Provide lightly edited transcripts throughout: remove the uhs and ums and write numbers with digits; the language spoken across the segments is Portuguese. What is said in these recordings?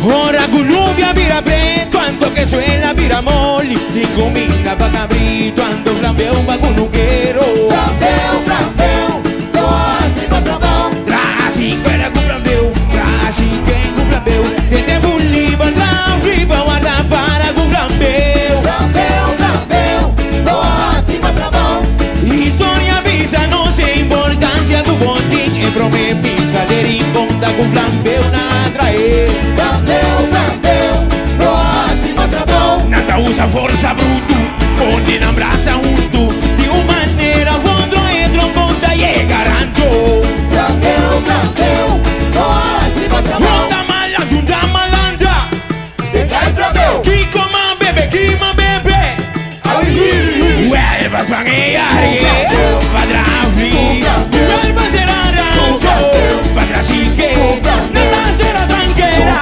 Ora Columbia vira preto, ando que suena vira mole. Sin comida pa' cabrito, ando flambeo pa' cunuquero. Flambeu, flambeu, tô acima da mão. Trasi quera com flambeu, trasi quem com flambeu. Tete buliba, riba, guarda para com flambeu. Flambeu, flambeu, tô acima da mão. Historia visa, não sei importância do botim. E prome pisa, ler conta com flambeu na atraer. Flambeu, flambeu, tô acima da mão. Nada usa força bruto, onde não abraça unto. De uma maneira, vondro entro, ponta e garanto. Flambeu, flambeu, tô acima da mão. Onda malandra, Decai, flambeu. que coma bebê, que ma bebê. Vuelvas bangueare, padrá fri. Vuelvas ser arancho, padrá chique. Nada será tranqueira,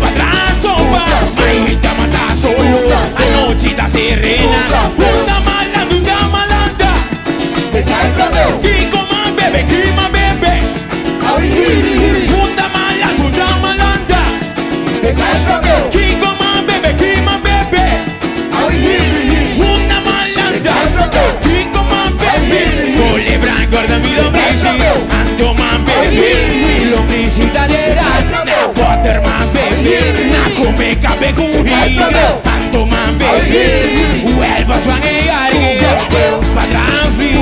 padrá sopa. Maíta mata solo, a noite da serena. Onda malandra, Decai, flambeu. que coma bebê, que ma bebê. Onda malandra, Decai, flambeu. que coma bebê, que ma bebê. Una malandra, que coma bebê. Cole branco, guarda mi lombrici. Ando ma bebê, lombrici italiana. Na water ma bebê, na come cabe curi. Ando ma bebê, vuelvas van a llegar. Padrá fri,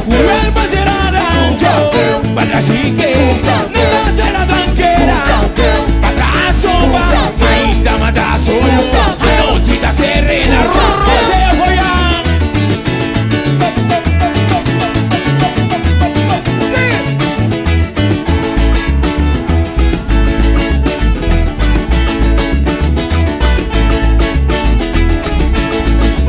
vuelvas ser arancho. Padrá chique, nada será tranquera. Padrá sopa, ainda mata solo. A noite da serena, rosé foian.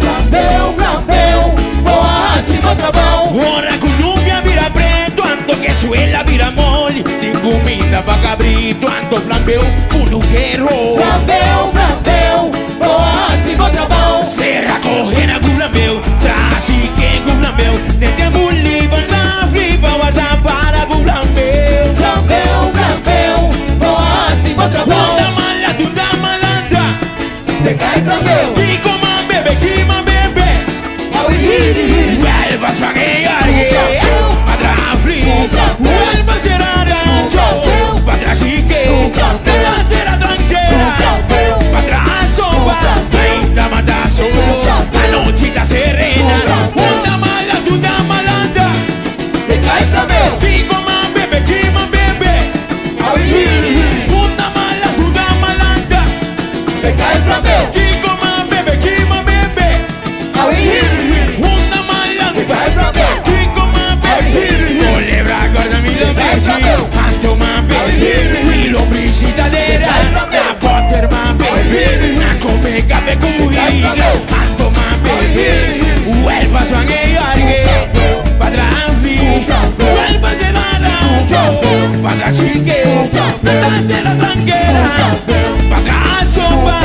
Flambeu, flambeu, tô acima da mão. Ora Columbia vira preto, ando que suela vira mole. Tem comida pa' cabrito, ando flambeu, cunuquero. Flambeu, flambeu, tô acima da mão. Serra correndo com flambeu, trazi quem com flambeu. Tente buliba, na flipa, guarda para com flambeu. Flambeu, flambeu, tô acima da mão. Onda malandra, Decai, flambeu. que coma bebê, que ma bebê. Vuelvas pa' llegar, padrá fri. Vuelvas ser arancho, padrá chique. Nada será tranquera, padrá sopa. Ainda mata solo, a noite da serena. Onda malandra, Decai, flambeu. que coma bebê, que ma bebê. Onda malandra, Decai, flambeu. que coma bebê, que ma bebê. Onda malandra, que coma bebê. Colebra, guarda mi lombrici. Anto ma bebê, mi lombrici italiana. Na water ma bebê, na come cabe curi. Anto ma bebê, vuelvas van a llegar. Padrá fri, vuelvas ser arancho. Padrá chique, nada será tranquera. Padrá sopa,